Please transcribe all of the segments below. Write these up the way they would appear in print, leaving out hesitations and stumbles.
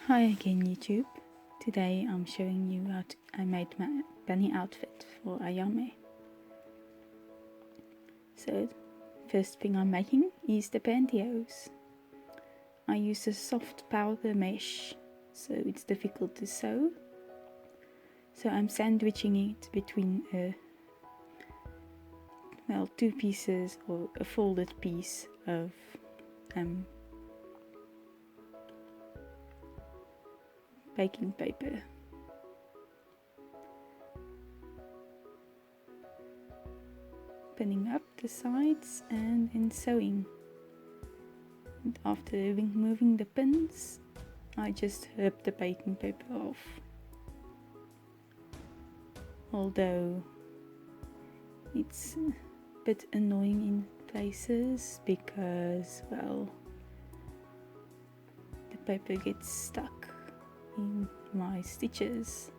Hi again YouTube. Today I'm showing you how I made my bunny outfit for Ayame. So first thing I'm making is the pantyhose. I use a soft powder mesh, so it's difficult to sew. So I'm sandwiching it between two pieces or a folded piece of baking paper. Pinning up the sides and then sewing. And after removing the pins, I just rip the baking paper off. Although it's a bit annoying in places because, well, the paper gets stuck in my stitches.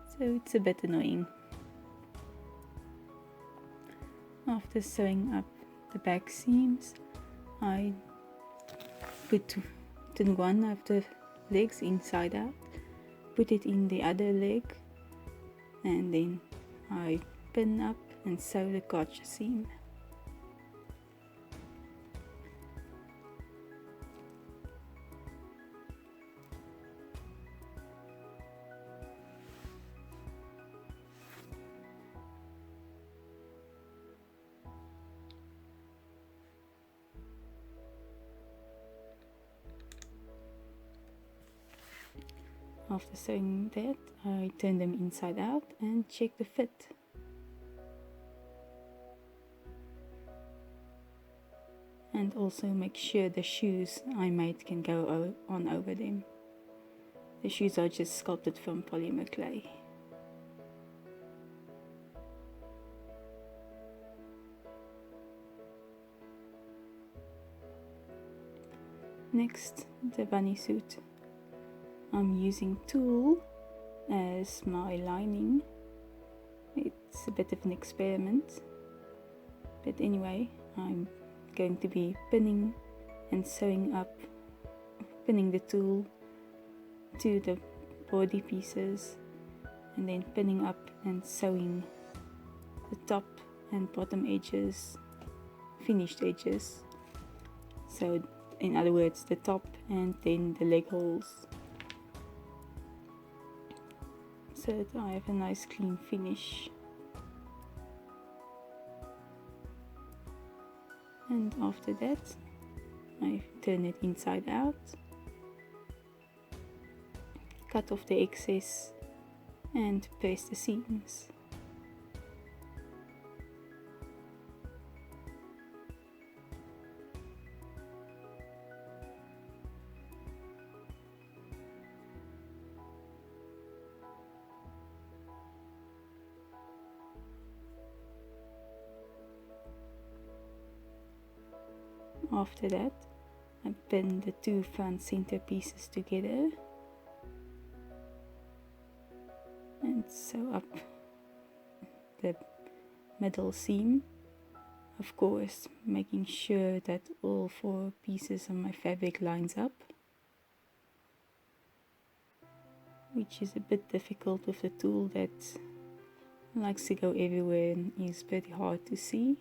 So it's a bit annoying. After sewing up the back seams, I put one of the legs inside out, put it in the other leg, and then I pin up and sew the crotch seam. After sewing that, I turn them inside out and check the fit. And also make sure the shoes I made can go on over them. The shoes are just sculpted from polymer clay. Next, the bunny suit. I'm using tulle as my lining. It's a bit of an experiment, but anyway, I'm going to be pinning and sewing up, pinning the tulle to the body pieces and then pinning up and sewing the top and bottom edges, finished edges. So in other words, the top and then the leg holes, so that I have a nice clean finish. And after that, I turn it inside out, cut off the excess and press the seams. After that, I pin the two front center pieces together and sew up the middle seam, of course making sure that all four pieces of my fabric lines up, which is a bit difficult with the tulle that likes to go everywhere and is pretty hard to see.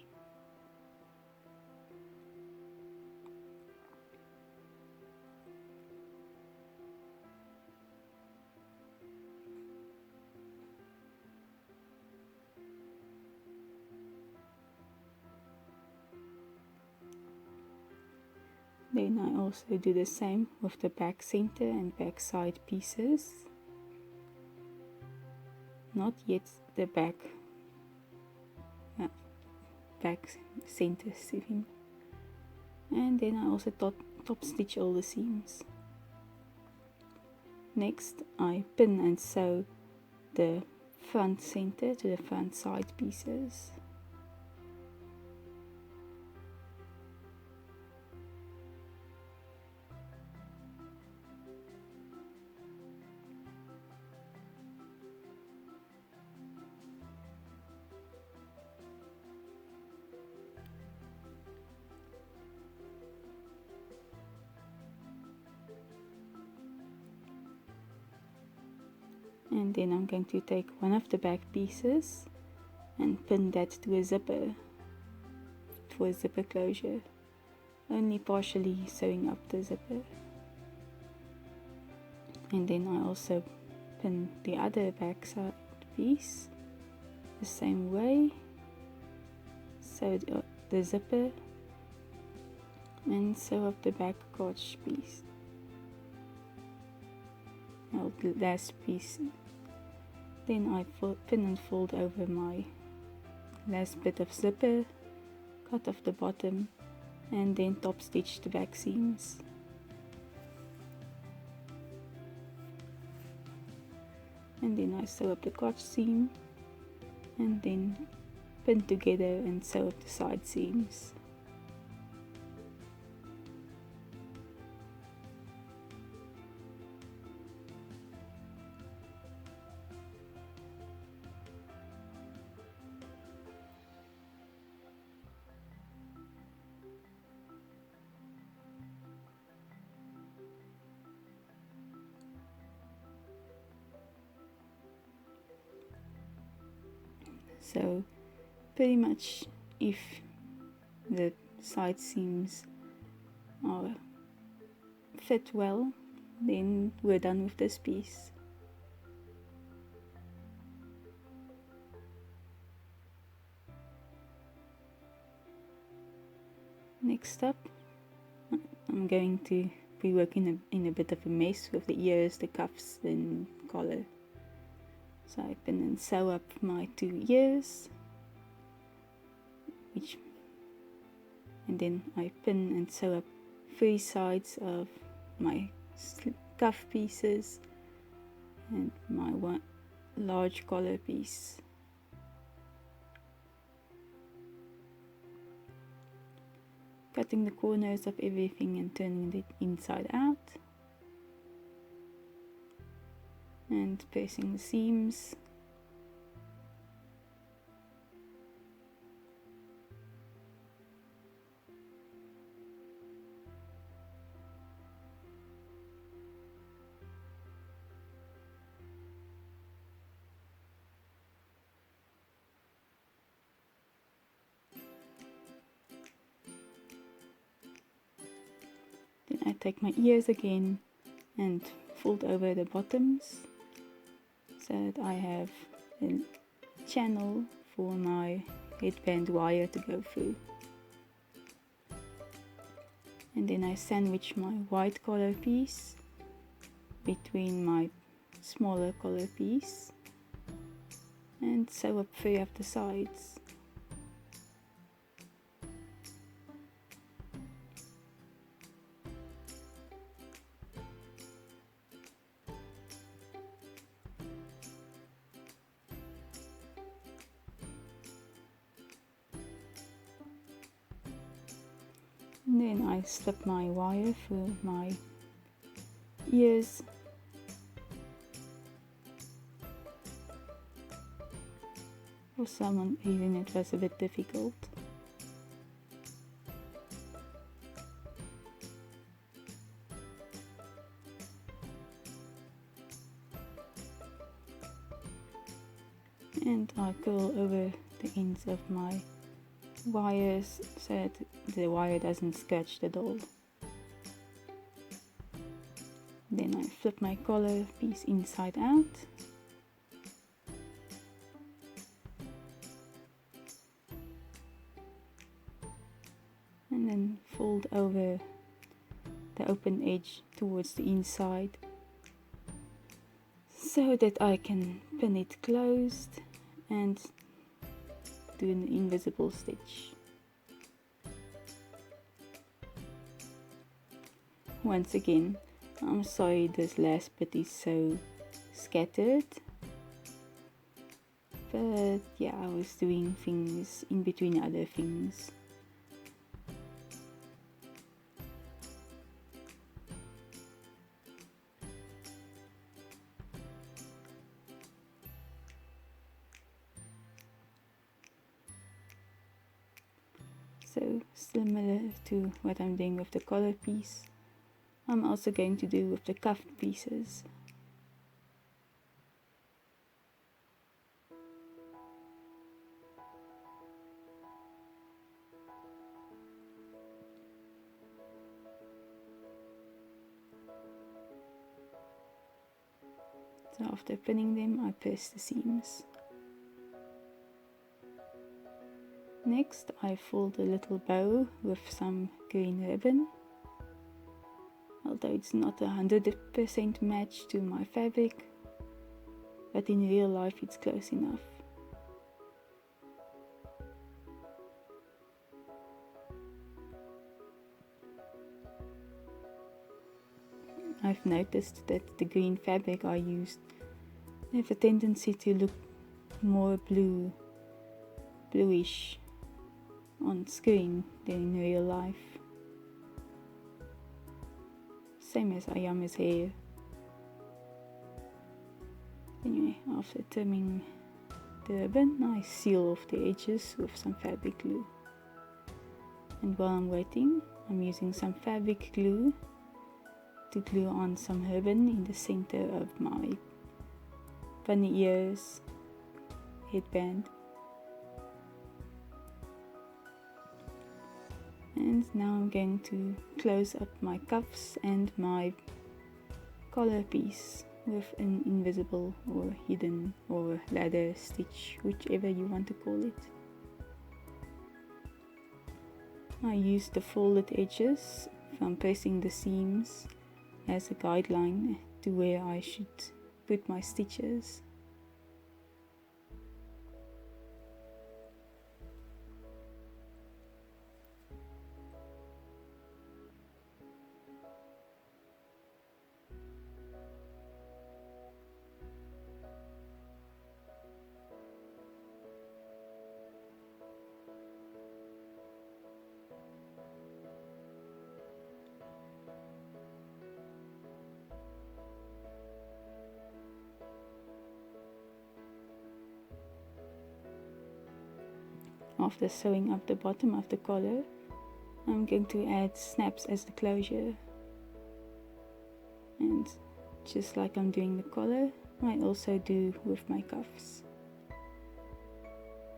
Then I also do the same with the back center and back side pieces. Not yet the back center seam. And then I also top stitch all the seams. Next, I pin and sew the front center to the front side pieces. And then I'm going to take one of the back pieces and pin that to a zipper for a zipper closure, only partially sewing up the zipper. And then I also pin the other back side piece the same way, sew the zipper and sew up the back crotch piece, the last piece. Then I pin and fold over my last bit of zipper, cut off the bottom, and then top stitch the back seams. And then I sew up the crotch seam, and then pin together and sew up the side seams. So pretty much, if the side seams are fit well, then we're done with this piece. Next up, I'm going to be working in a bit of a mess with the ears, the cuffs and collar. So I pin and sew up my 2 ears, and then I pin and sew up 3 sides of my cuff pieces and my one large collar piece. Cutting the corners of everything and turning it inside out, and pressing the seams. Then I take my ears again and fold over the bottoms so that I have a channel for my headband wire to go through. And then I sandwich my white collar piece between my smaller collar piece and sew up 3 of the sides. And then I slip my wire through my ears. For some reason it was a bit difficult. And I curl over the ends of my wires so that the wire doesn't scratch the doll. Then I flip my collar piece inside out. And then fold over the open edge towards the inside so that I can pin it closed and do an invisible stitch. Once again, I'm sorry this last bit is so scattered, but yeah, I was doing things in between other things. So similar to what I'm doing with the collar piece, I'm also going to do with the cuff pieces. So after pinning them, I press the seams. Next, I fold a little bow with some green ribbon. Although it's not 100% match to my fabric, but in real life it's close enough. I've noticed that the green fabric I used have a tendency to look more bluish on screen than in real life. Same as Ayame's hair. Anyway, after trimming the ribbon, I seal off the edges with some fabric glue. And while I'm waiting, I'm using some fabric glue to glue on some ribbon in the center of my bunny ears headband. And now I'm going to close up my cuffs and my collar piece with an invisible or hidden or ladder stitch, whichever you want to call it. I use the folded edges from pressing the seams as a guideline to where I should put my stitches. After sewing up the bottom of the collar, I'm going to add snaps as the closure. And just like I'm doing the collar, I also do with my cuffs.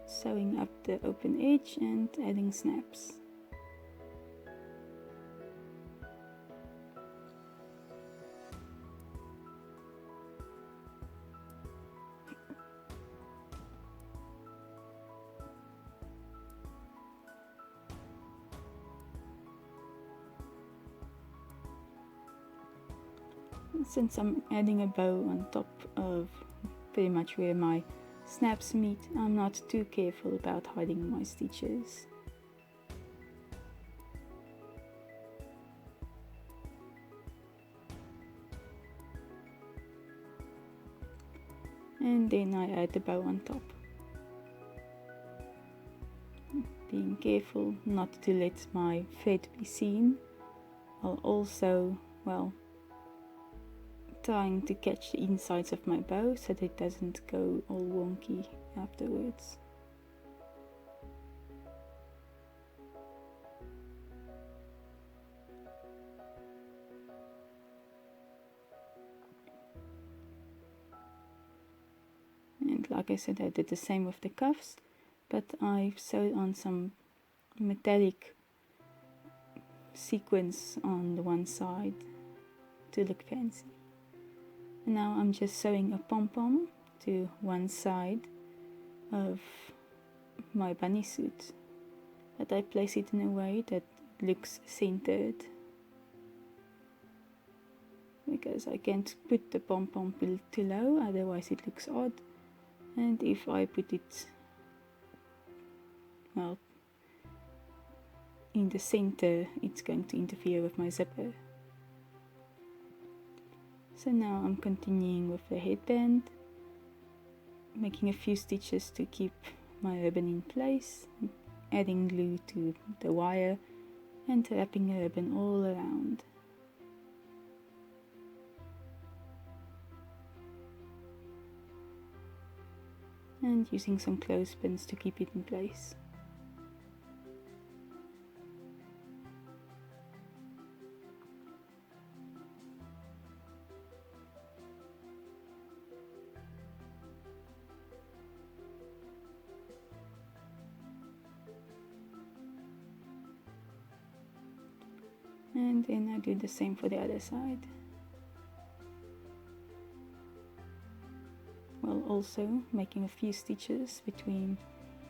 Sewing up the open edge and adding snaps. Since I'm adding a bow on top of pretty much where my snaps meet, I'm not too careful about hiding my stitches. And then I add the bow on top. Being careful not to let my thread be seen, while also, trying to catch the insides of my bow so that it doesn't go all wonky afterwards. And like I said, I did the same with the cuffs, but I've sewed on some metallic sequins on the one side to look fancy. And now I'm just sewing a pom-pom to one side of my bunny suit, but I place it in a way that looks centered, because I can't put the pom-pom too low, otherwise it looks odd, and if I put it in the center, it's going to interfere with my zipper. So now I'm continuing with the headband, making a few stitches to keep my ribbon in place, adding glue to the wire and wrapping the ribbon all around. And using some clothespins to keep it in place. And then I do the same for the other side. also making a few stitches between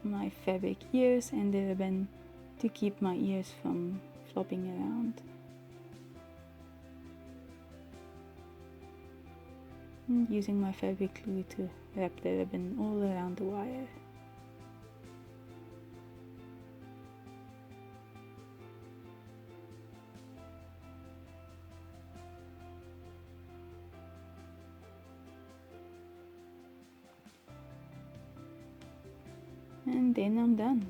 my fabric ears and the ribbon to keep my ears from flopping around. And using my fabric glue to wrap the ribbon all around the wire. And then I'm done.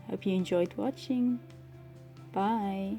Hope you enjoyed watching. Bye.